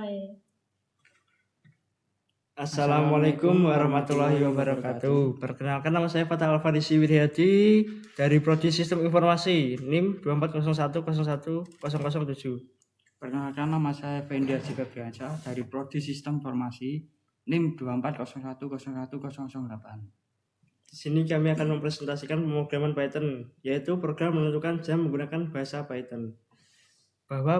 Hai. Assalamualaikum warahmatullahi wabarakatuh. Perkenalkan, nama saya Fatah Alfarisi Wiryadi dari Prodi Sistem Informasi NIM 240101007. Perkenalkan, nama saya Fendi Aji Febriansyah dari Prodi Sistem Informasi NIM 240101008. Di sini kami akan mempresentasikan pemrograman Python, yaitu program menentukan jam menggunakan bahasa Python. Bahwa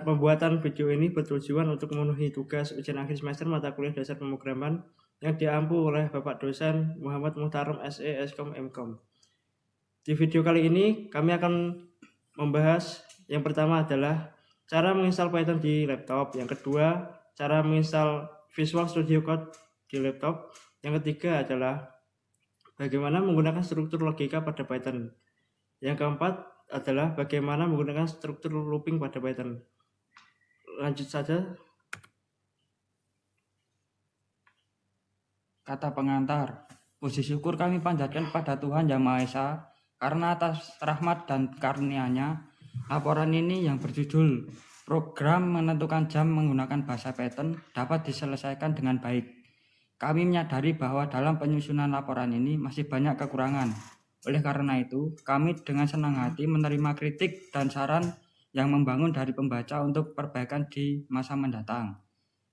pembuatan video ini bertujuan untuk memenuhi tugas ujian akhir semester mata kuliah dasar pemrograman yang diampu oleh Bapak dosen Muhammad Muhtarom SE Eskom Mkom. Di video kali ini kami akan membahas yang pertama adalah cara menginstal Python di laptop, yang kedua cara menginstal Visual Studio Code di laptop, yang ketiga adalah bagaimana menggunakan struktur logika pada Python, yang keempat adalah bagaimana menggunakan struktur looping pada Python. Lanjut saja. Kata pengantar, puji syukur kami panjatkan kepada Tuhan Yang Maha Esa karena atas rahmat dan karunia-Nya, laporan ini yang berjudul Program Menentukan Jam Menggunakan Bahasa Python dapat diselesaikan dengan baik. Kami menyadari bahwa dalam penyusunan laporan ini masih banyak kekurangan. Oleh karena itu, kami dengan senang hati menerima kritik dan saran yang membangun dari pembaca untuk perbaikan di masa mendatang.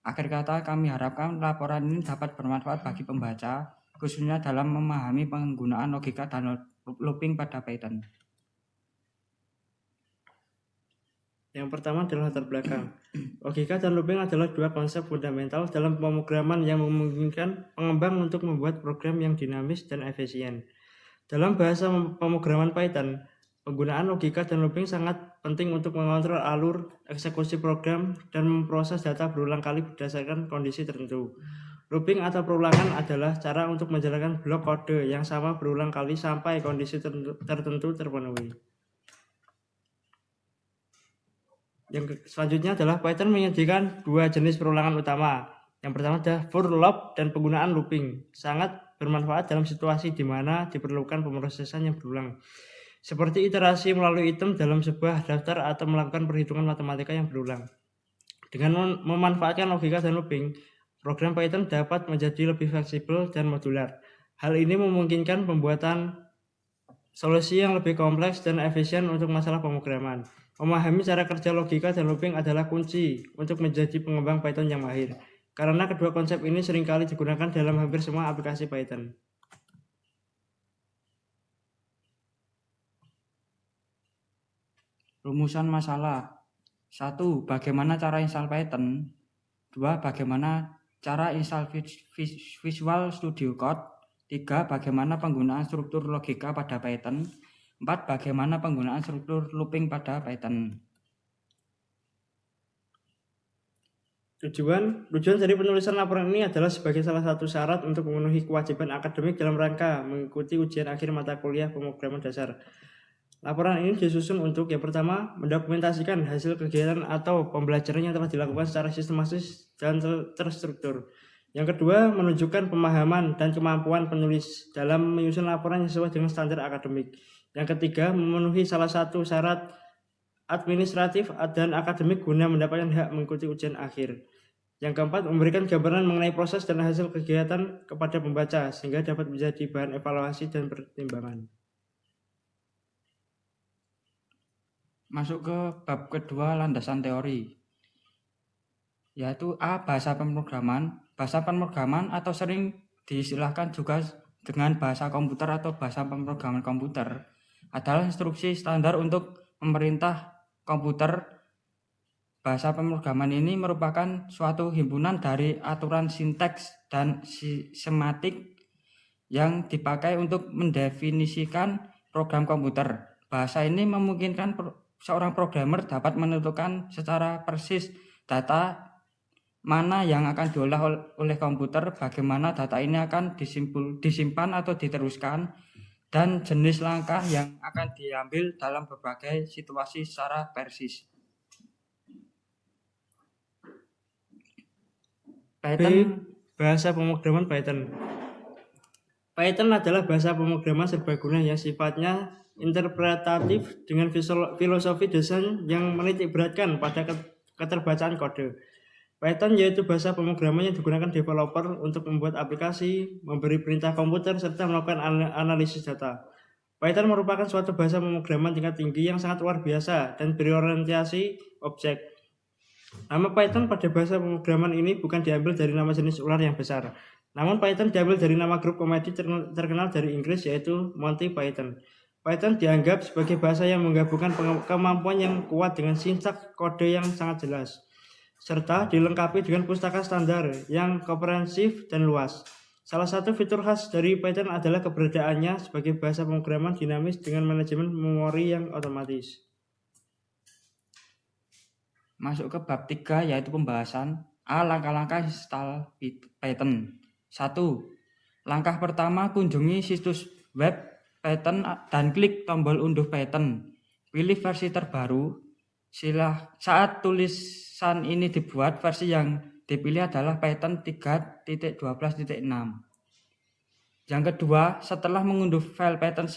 Akhir kata, kami harapkan laporan ini dapat bermanfaat bagi pembaca, khususnya dalam memahami penggunaan logika dan looping pada Python. Yang pertama adalah latar belakang. Logika dan looping adalah dua konsep fundamental dalam pemrograman yang memungkinkan pengembang untuk membuat program yang dinamis dan efisien. Dalam bahasa pemrograman Python, penggunaan logika dan looping sangat penting untuk mengontrol alur eksekusi program dan memproses data berulang kali berdasarkan kondisi tertentu. Looping atau perulangan adalah cara untuk menjalankan blok kode yang sama berulang kali sampai kondisi tertentu terpenuhi. Yang selanjutnya adalah Python menyediakan dua jenis perulangan utama. Yang pertama adalah for loop dan penggunaan looping. Sangat bermanfaat dalam situasi di mana diperlukan pemrosesan yang berulang, seperti iterasi melalui item dalam sebuah daftar atau melakukan perhitungan matematika yang berulang. Dengan memanfaatkan logika dan looping, program Python dapat menjadi lebih fleksibel dan modular. Hal ini memungkinkan pembuatan solusi yang lebih kompleks dan efisien untuk masalah pemrograman. Memahami cara kerja logika dan looping adalah kunci untuk menjadi pengembang Python yang mahir, karena kedua konsep ini seringkali digunakan dalam hampir semua aplikasi Python. Rumusan masalah. 1. Bagaimana cara install Python? 2. Bagaimana cara install Visual Studio Code? 3. Bagaimana penggunaan struktur logika pada Python? 4. Bagaimana penggunaan struktur looping pada Python? Tujuan dari penulisan laporan ini adalah sebagai salah satu syarat untuk memenuhi kewajiban akademik dalam rangka mengikuti ujian akhir mata kuliah pemrograman dasar. Laporan ini disusun untuk yang pertama, mendokumentasikan hasil kegiatan atau pembelajaran yang telah dilakukan secara sistematis dan terstruktur. Yang kedua, menunjukkan pemahaman dan kemampuan penulis dalam menyusun laporan yang sesuai dengan standar akademik. Yang ketiga, memenuhi salah satu syarat administratif dan akademik guna mendapatkan hak mengikuti ujian akhir. Yang keempat, memberikan gambaran mengenai proses dan hasil kegiatan kepada pembaca sehingga dapat menjadi bahan evaluasi dan pertimbangan. Masuk ke bab kedua, landasan teori, yaitu A. Bahasa pemrograman. Bahasa pemrograman atau sering diistilahkan juga dengan bahasa komputer atau bahasa pemrograman komputer adalah instruksi standar untuk memerintah komputer. Bahasa pemrograman ini merupakan suatu himpunan dari aturan sinteks dan sematik yang dipakai untuk mendefinisikan program komputer. Bahasa ini memungkinkan seorang programmer dapat menentukan secara persis data mana yang akan diolah oleh komputer, bagaimana data ini akan disimpan atau diteruskan, dan jenis langkah yang akan diambil dalam berbagai situasi secara persis. Python. Bahasa pemrograman Python. Python adalah bahasa pemrograman serbaguna yang sifatnya interpretatif dengan filosofi desain yang menitikberatkan pada keterbacaan kode. Python yaitu bahasa pemrograman yang digunakan developer untuk membuat aplikasi, memberi perintah komputer, serta melakukan analisis data. Python merupakan suatu bahasa pemrograman tingkat tinggi yang sangat luar biasa dan berorientasi objek. Nama Python pada bahasa pemrograman ini bukan diambil dari nama jenis ular yang besar, namun Python diambil dari nama grup komedi terkenal dari Inggris yaitu Monty Python. Python dianggap sebagai bahasa yang menggabungkan kemampuan yang kuat dengan sintaks kode yang sangat jelas, serta dilengkapi dengan pustaka standar yang komprehensif dan luas. Salah satu fitur khas dari Python adalah keberadaannya sebagai bahasa pemrograman dinamis dengan manajemen memori yang otomatis. Masuk ke bab 3 yaitu pembahasan langkah-langkah install Python. 1. Langkah pertama, kunjungi situs web Python dan klik tombol unduh Python. Pilih versi terbaru. Saat tulisan ini dibuat, versi yang dipilih adalah Python 3.12.6. Yang kedua, setelah mengunduh file Python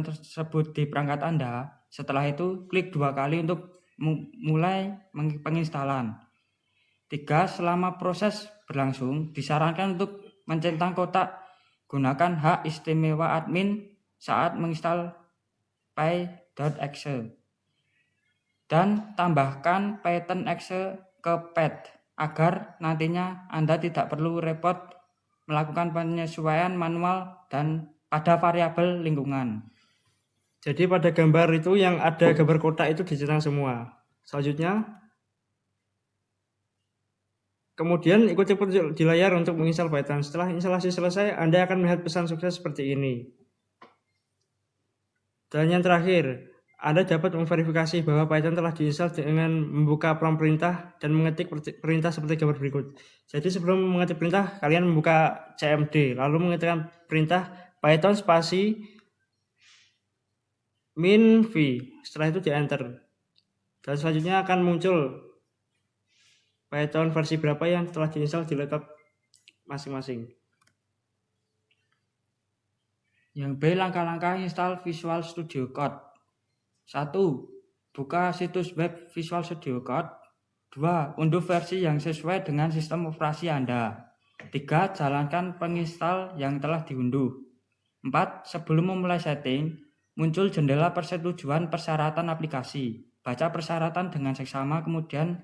tersebut di perangkat Anda, setelah itu klik 2 kali untuk mulai penginstalan. 3. Selama proses berlangsung, disarankan untuk mencentang kotak gunakan hak istimewa admin saat menginstal py.exe dan tambahkan Python exe ke pad agar nantinya Anda tidak perlu repot melakukan penyesuaian manual dan pada variabel lingkungan. Jadi pada gambar itu yang ada gambar kotak itu dicentang semua. Selanjutnya, kemudian ikuti petunjuk di layar untuk menginstal Python. Setelah instalasi selesai, Anda akan melihat pesan sukses seperti ini. Dan yang terakhir, Anda dapat memverifikasi bahwa Python telah diinstal dengan membuka prompt perintah dan mengetik perintah seperti gambar berikut. Jadi sebelum mengetik perintah, kalian membuka cmd, lalu mengetikkan perintah Python spasi min v. Setelah itu di enter. Dan selanjutnya akan muncul Python versi berapa yang telah diinstal di laptop masing-masing. Yang B, langkah-langkah install Visual Studio Code. 1. Buka situs web Visual Studio Code. 2. Unduh versi yang sesuai dengan sistem operasi Anda. 3. Jalankan penginstal yang telah diunduh. 4. Sebelum memulai setting, muncul jendela persetujuan persyaratan aplikasi. Baca persyaratan dengan seksama, kemudian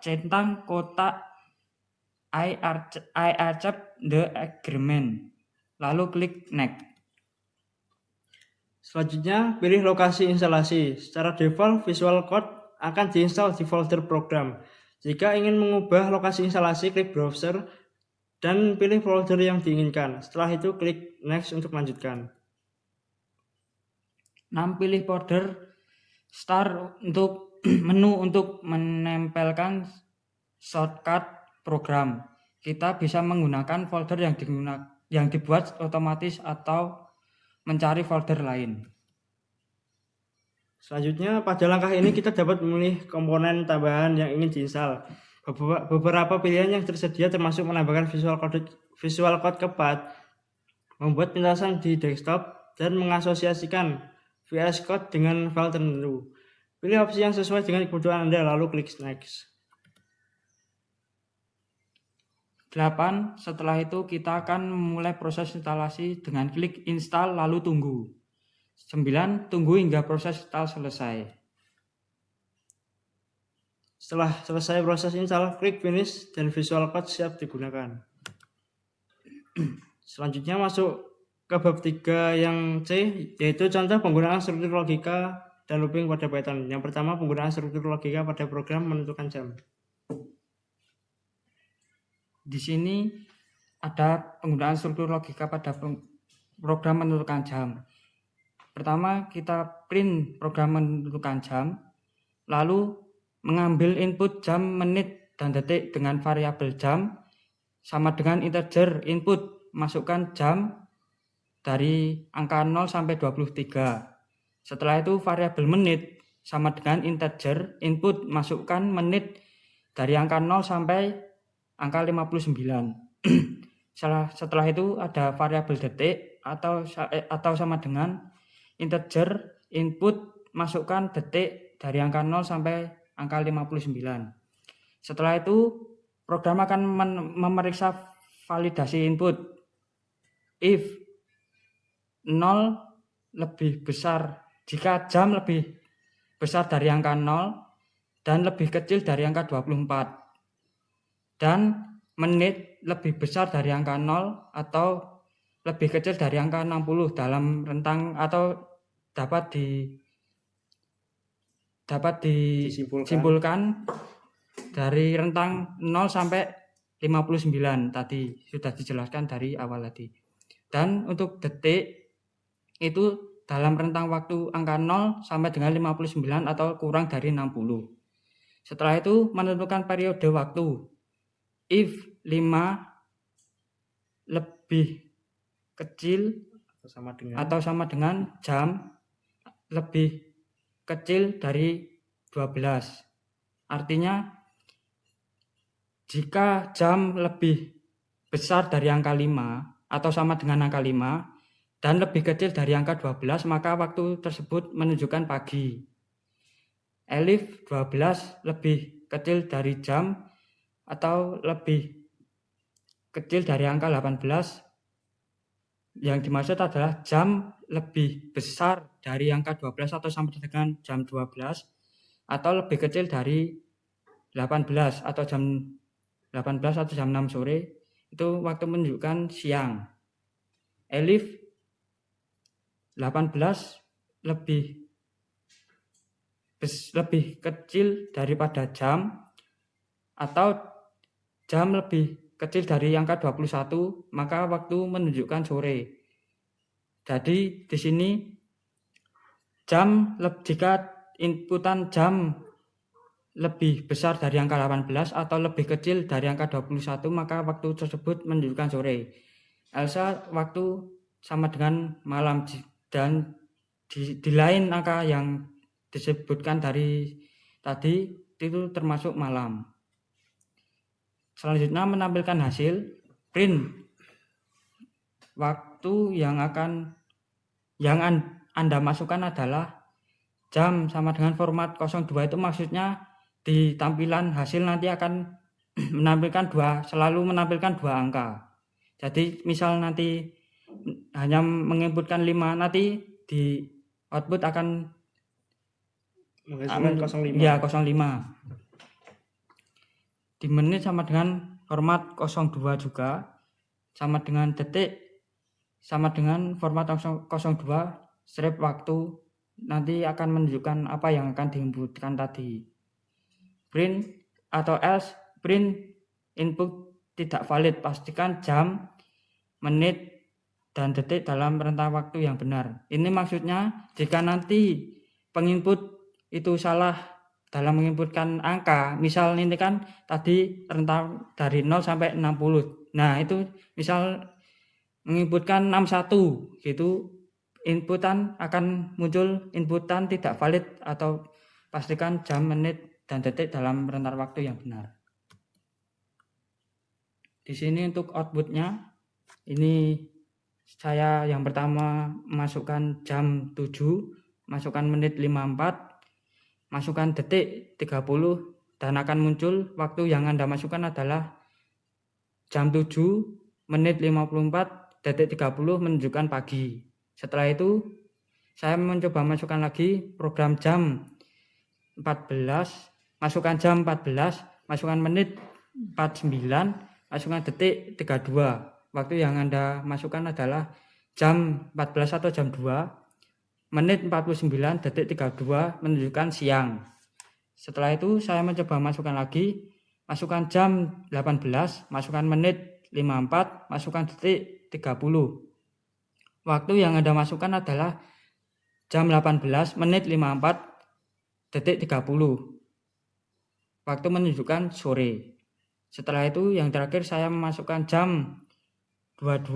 centang kotak I accept the agreement. Lalu klik next. Selanjutnya, pilih lokasi instalasi. Secara default, Visual Code akan diinstal di folder program. Jika ingin mengubah lokasi instalasi, klik browser dan pilih folder yang diinginkan. Setelah itu, klik next untuk melanjutkan. 6. Pilih folder start untuk menu untuk menempelkan shortcut program. Kita bisa menggunakan folder yang dibuat otomatis atau mencari folder lain. Selanjutnya, pada langkah ini kita dapat memilih komponen tambahan yang ingin diinstal. Beberapa pilihan yang tersedia termasuk menambahkan Visual Code ke pad, membuat penjelasan di desktop, dan mengasosiasikan VS Code dengan file tertentu. Pilih opsi yang sesuai dengan kebutuhan Anda, lalu klik next. 8. Setelah itu kita akan memulai proses instalasi dengan klik install lalu tunggu. 9. Tunggu hingga proses install selesai. Setelah selesai proses install, klik finish dan Visual Code siap digunakan. Selanjutnya masuk ke bab 3 yang C, yaitu contoh penggunaan struktur logika dan looping pada Python. Yang pertama, penggunaan struktur logika pada program menentukan jam. Di sini ada penggunaan struktur logika pada program menentukan jam. Pertama, kita print program menentukan jam, lalu mengambil input jam, menit, dan detik dengan variabel jam sama dengan integer input, masukkan jam dari angka 0 sampai 23. Setelah itu variabel menit sama dengan integer input, masukkan menit dari angka 0 sampai angka 59. Setelah itu ada variabel detik atau sama dengan integer input, masukkan detik dari angka 0 sampai angka 59. Setelah itu program akan memeriksa validasi input. If 0 lebih besar, jika jam lebih besar dari angka 0 dan lebih kecil dari angka 24, dan menit lebih besar dari angka 0 atau lebih kecil dari angka 60 dalam rentang atau dapat disimpulkan dari rentang 0 sampai 59 tadi sudah dijelaskan dari awal tadi. Dan untuk detik itu dalam rentang waktu angka 0 sampai dengan 59 atau kurang dari 60. Setelah itu menentukan periode waktu. If 5 lebih kecil atau sama dengan jam lebih kecil dari 12. Artinya jika jam lebih besar dari angka 5 atau sama dengan angka 5 dan lebih kecil dari angka 12, maka waktu tersebut menunjukkan pagi. Elif 12 lebih kecil dari jam atau lebih kecil dari angka 18. Yang dimaksud adalah jam lebih besar dari angka 12 atau sama dengan jam 12 atau lebih kecil dari 18 atau jam 18 atau jam 6 sore, itu waktu menunjukkan siang. Elif 18 lebih kecil daripada jam atau jam lebih kecil dari angka 21, maka waktu menunjukkan sore. Jadi di sini jika inputan jam lebih besar dari angka 18 atau lebih kecil dari angka 21, maka waktu tersebut menunjukkan sore. Elsa waktu sama dengan malam, dan di lain angka yang disebutkan dari tadi itu termasuk malam. Selanjutnya menampilkan hasil print. Waktu yang Anda masukkan adalah jam sama dengan format 02, itu maksudnya di tampilan hasil nanti akan selalu menampilkan 2 angka. Jadi misal nanti hanya menginputkan 5, nanti di output akan menghasilkan 05. Ya, 05. Di menit sama dengan format 02 juga, sama dengan detik sama dengan format 02 strip waktu, nanti akan menunjukkan apa yang akan diinputkan tadi. Print atau else print input tidak valid, pastikan jam, menit, dan detik dalam rentang waktu yang benar. Ini maksudnya jika nanti penginput itu salah dalam menginputkan angka, misal ini kan tadi rentang dari 0 sampai 60. Nah, itu misal menginputkan 61 gitu, inputan akan muncul inputan tidak valid, atau pastikan jam, menit, dan detik dalam rentang waktu yang benar. Di sini untuk outputnya, ini saya yang pertama masukkan jam 7, masukkan menit 54, masukkan detik 30, dan akan muncul waktu yang Anda masukkan adalah jam 7, menit 54, detik 30 menunjukkan pagi. Setelah itu saya mencoba masukkan lagi program jam 14, masukkan jam 14, masukkan menit 49, masukkan detik 32. Waktu yang Anda masukkan adalah jam 14 atau jam 2, menit 49, detik 32 menunjukkan siang. Setelah itu saya mencoba masukkan lagi, masukkan jam 18, masukkan menit 54, masukkan detik 30. Waktu yang Anda masukkan adalah jam 18, menit 54, detik 30. Waktu menunjukkan sore. Setelah itu yang terakhir saya memasukkan jam 22,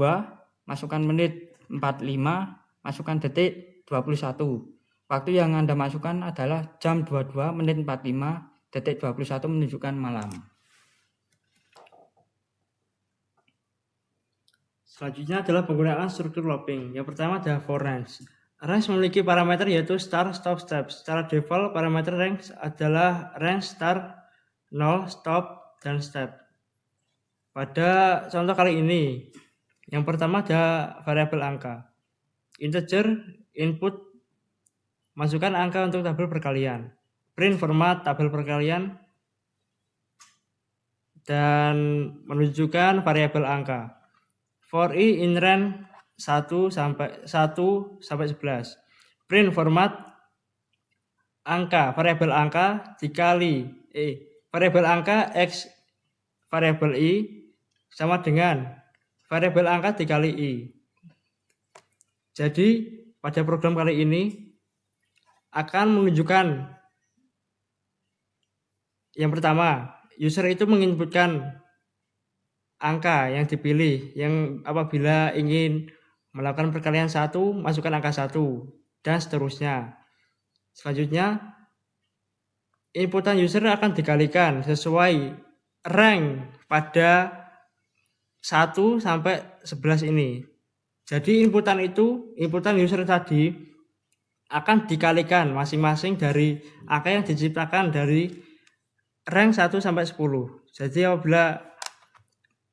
masukkan menit 45, masukkan detik 21. Waktu yang Anda masukkan adalah jam 22, menit 45, detik 21 menunjukkan malam. Selanjutnya adalah penggunaan struktur looping. Yang pertama adalah for range. Range memiliki parameter yaitu start, stop, step. Secara default parameter range adalah range, start, nol, stop, dan step. Pada contoh kali ini, yang pertama ada variabel angka. Integer, input, masukkan angka untuk tabel perkalian. Print format tabel perkalian dan menunjukkan variabel angka. For i in range 1 sampai 11. Print format angka, variabel angka dikali variabel angka x variabel i sama dengan variabel angka dikali i. Jadi pada program kali ini akan menunjukkan yang pertama, user itu menginputkan angka yang dipilih, yang apabila ingin melakukan perkalian 1, masukkan angka 1, dan seterusnya. Selanjutnya, inputan user akan dikalikan sesuai rank pada 1 sampai 11 ini. Jadi inputan user tadi akan dikalikan masing-masing dari angka yang diciptakan dari rank 1 sampai 10. Jadi apabila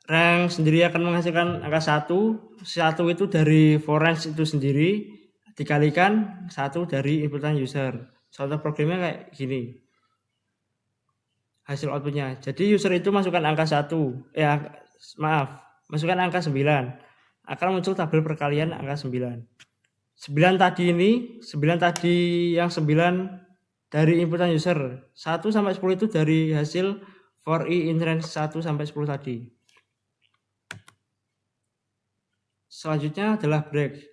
rank sendiri akan menghasilkan angka 1 itu dari for range itu sendiri dikalikan 1 dari inputan user. Contoh programnya kayak gini. Hasil outputnya. Jadi user itu masukkan angka 1, masukkan angka 9. Akan muncul tabel perkalian angka 9. 9 tadi yang 9 dari inputan user. 1 sampai 10 itu dari hasil for i in range 1 sampai 10 tadi. Selanjutnya adalah break.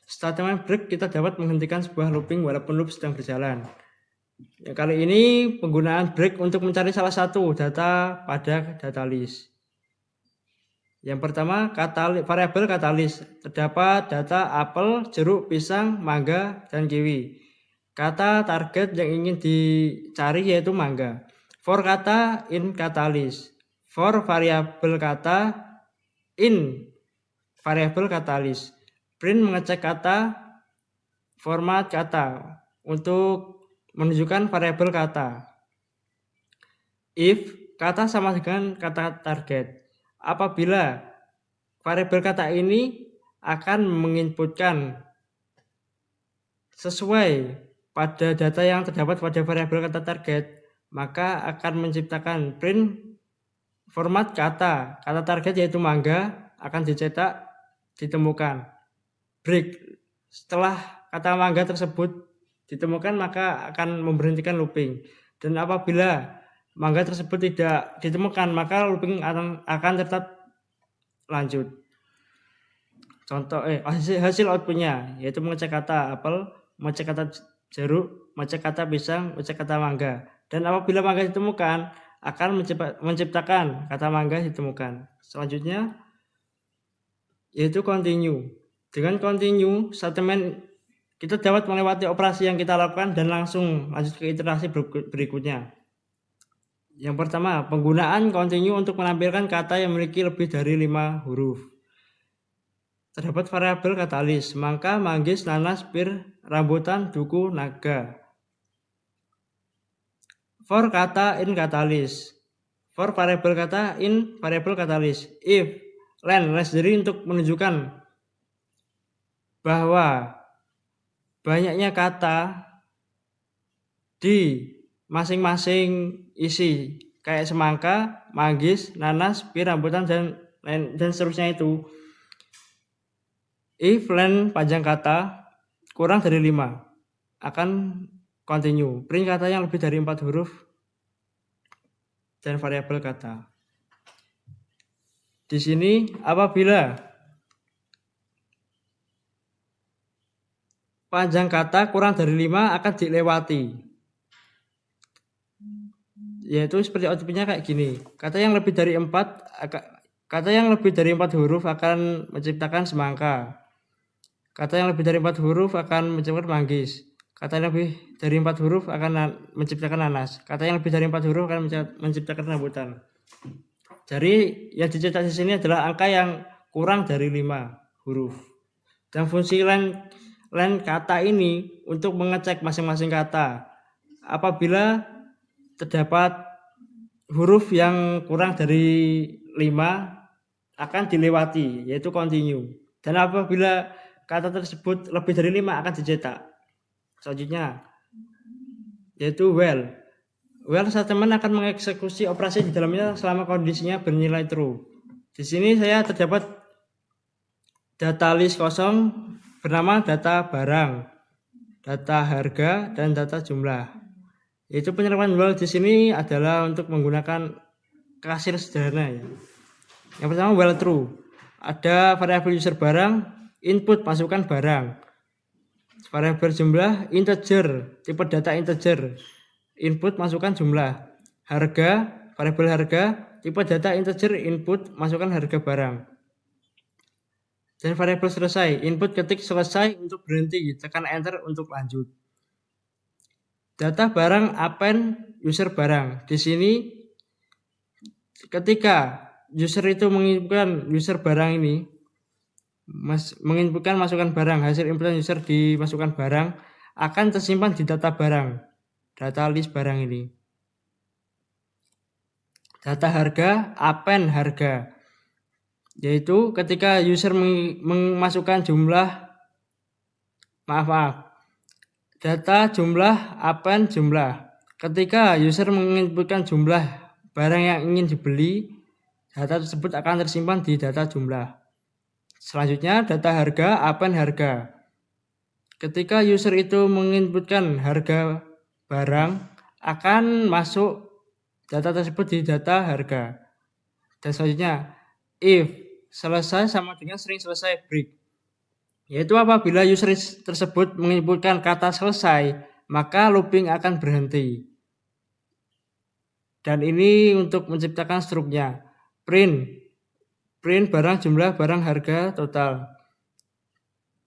Statement break kita dapat menghentikan sebuah looping walaupun loop sedang berjalan. Ya, kali ini penggunaan break untuk mencari salah satu data pada data list. Yang pertama, variabel katalis. Terdapat data apel, jeruk, pisang, mangga, dan kiwi. Kata target yang ingin dicari yaitu mangga. For kata in katalis. For variabel kata in variabel katalis. Print mengecek kata, format kata untuk menunjukkan variabel kata. If kata sama dengan kata target. Apabila variabel kata ini akan menginputkan sesuai pada data yang terdapat pada variabel kata target, maka akan menciptakan print format kata target yaitu mangga akan dicetak ditemukan. Break setelah kata mangga tersebut ditemukan maka akan memberhentikan looping, dan apabila mangga tersebut tidak ditemukan maka looping akan tetap lanjut. Contoh hasil outputnya yaitu mengecek kata apel, mengecek kata jeruk, mengecek kata pisang, mengecek kata mangga, dan apabila mangga ditemukan akan menciptakan kata mangga ditemukan. Selanjutnya yaitu continue. Dengan continue statement kita dapat melewati operasi yang kita lakukan dan langsung lanjut ke iterasi berikutnya. Yang pertama, penggunaan continue untuk menampilkan kata yang memiliki lebih dari 5 huruf. Terdapat variabel katalis, mangga, manggis, nanas, pir, rambutan, duku, naga. For kata in katalis. For variabel kata in variabel katalis. If len sendiri untuk menunjukkan bahwa banyaknya kata di masing-masing isi kayak semangka, manggis, nanas, pir, rambutan, dan seterusnya itu. If len panjang kata kurang dari 5 akan continue. Print kata yang lebih dari 4 huruf dan variabel kata. Di sini apabila panjang kata kurang dari 5 akan dilewati. Yaitu seperti outputnya kayak gini. Kata yang lebih dari 4 huruf akan menciptakan semangka. Kata yang lebih dari 4 huruf akan menciptakan manggis. Kata yang lebih dari 4 huruf akan menciptakan nanas. Kata yang lebih dari 4 huruf akan menciptakan rambutan. Jadi yang dicetak di sini adalah angka yang kurang dari 5 huruf. Dan fungsi len kata ini untuk mengecek masing-masing kata. Apabila terdapat huruf yang kurang dari 5 akan dilewati, yaitu continue. Dan apabila kata tersebut lebih dari 5 akan dicetak. Selanjutnya, yaitu while. While statement akan mengeksekusi operasi di dalamnya selama kondisinya bernilai true. Di sini saya terdapat data list kosong bernama data barang, data harga, dan data jumlah. Yaitu penerapan while di sini adalah untuk menggunakan kasir sederhana ya. Yang pertama while true. Ada variabel user barang, input masukkan barang. Variabel jumlah integer, tipe data integer. Input masukkan jumlah. Harga, variabel harga, tipe data integer, input masukkan harga barang. Dan variabel selesai, input ketik selesai untuk berhenti, tekan enter untuk lanjut. Data barang append user barang. Di sini ketika user itu menginputkan user barang ini, menginputkan masukkan barang, hasil inputan user dimasukkan barang akan tersimpan di data barang, data list barang ini. Data harga append harga, yaitu ketika user memasukkan jumlah, data jumlah append jumlah. Ketika user menginputkan jumlah barang yang ingin dibeli, data tersebut akan tersimpan di data jumlah. Selanjutnya data harga append harga. Ketika user itu menginputkan harga barang, akan masuk data tersebut di data harga. Dan selanjutnya if selesai sama dengan string selesai break, yaitu apabila user tersebut menginputkan kata selesai, maka looping akan berhenti. Dan ini untuk menciptakan struknya. Print barang jumlah, barang harga, total.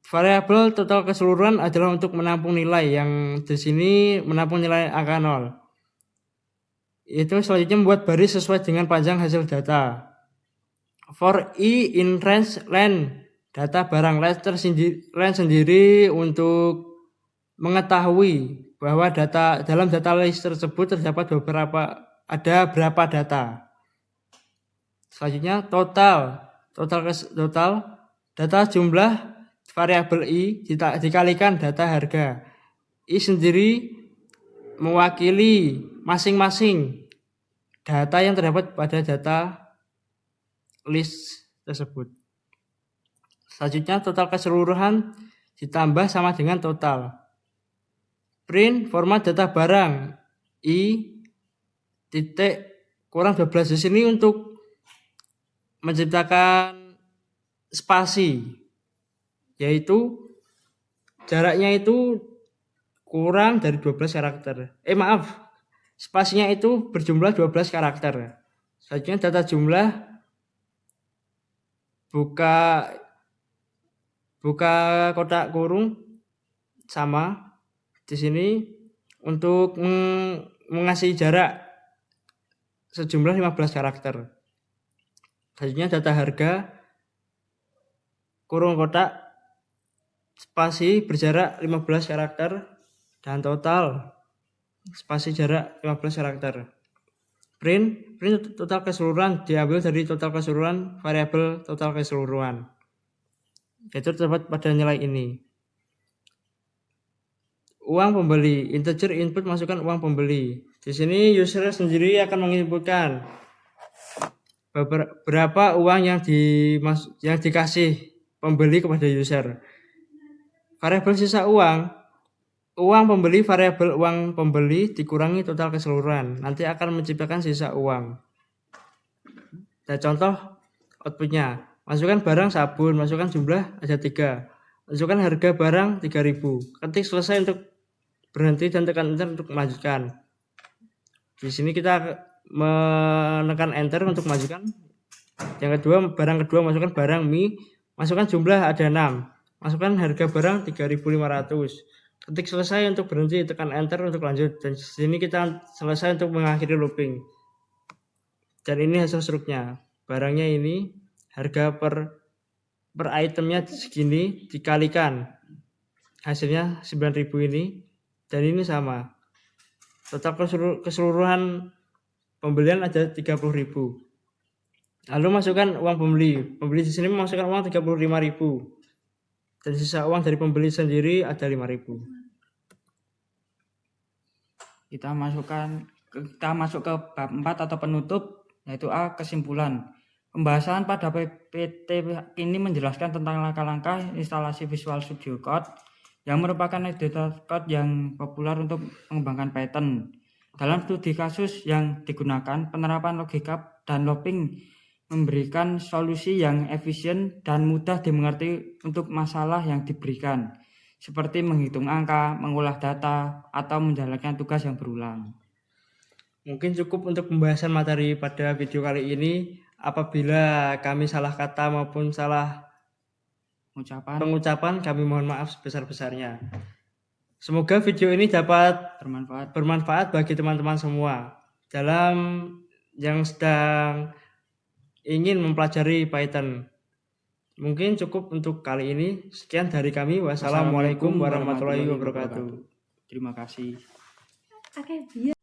Variabel total keseluruhan adalah untuk menampung nilai, yang di sini menampung nilai angka 0. Itu selanjutnya membuat baris sesuai dengan panjang hasil data. For i in range len, data barang len sendiri untuk mengetahui bahwa data dalam data list tersebut terdapat berapa data. Selanjutnya total data jumlah variabel i dikalikan data harga. I sendiri mewakili masing-masing data yang terdapat pada data list tersebut. Selanjutnya total keseluruhan ditambah sama dengan total. Print format data barang i titik kurang 12. Di sini untuk menciptakan spasi, yaitu jaraknya itu kurang dari 12 karakter. Spasinya itu berjumlah 12 karakter. Selanjutnya data jumlah buka kotak kurung sama. Di sini untuk mengasih jarak sejumlah 15 karakter. Selanjutnya data harga kurung kotak spasi berjarak 15 karakter. Dan total spasi jarak 15 karakter. Print total keseluruhan diambil dari total keseluruhan variabel total keseluruhan. Itu terdapat pada nilai ini. Uang pembeli, integer input masukkan uang pembeli. Di sini user sendiri akan menginputkan berapa uang yang dikasih pembeli kepada user. Variabel sisa uang pembeli, variabel uang pembeli dikurangi total keseluruhan, nanti akan menciptakan sisa uang. Dan contoh outputnya, masukkan barang sabun, masukkan jumlah ada 3, masukkan harga barang 3.000, ketik selesai untuk berhenti dan tekan enter untuk melanjutkan. Di sini kita menekan enter untuk melanjutkan. Yang kedua, barang kedua masukkan barang mie, masukkan jumlah ada 6, masukkan harga barang 3.500. Ketik selesai untuk berhenti, tekan enter untuk lanjut. Dan di sini kita selesai untuk mengakhiri looping. Dan ini hasil struknya. Barangnya ini harga per itemnya segini dikalikan hasilnya 9.000 ini, dan ini sama. Total keseluruhan pembelian ada 30.000. Lalu masukkan uang pembeli. Pembeli di sini memasukkan uang 35.000. Dan sisa uang dari pembeli sendiri ada 5.000. Kita masuk ke bab 4 atau penutup, yaitu A. Kesimpulan. Pembahasan pada PPT ini menjelaskan tentang langkah-langkah instalasi Visual Studio Code yang merupakan editor code yang populer untuk mengembangkan Python. Dalam studi kasus yang digunakan, penerapan logika dan looping memberikan solusi yang efisien dan mudah dimengerti untuk masalah yang diberikan, seperti menghitung angka, mengolah data, atau menjalankan tugas yang berulang. Mungkin cukup untuk pembahasan materi pada video kali ini. Apabila kami salah kata maupun salah pengucapan, kami mohon maaf sebesar-besarnya. Semoga video ini dapat bermanfaat bagi teman-teman semua dalam yang sedang ingin mempelajari Python. Mungkin cukup untuk kali ini. Sekian dari kami. Wassalamualaikum warahmatullahi wabarakatuh. Terima kasih. Oke, biar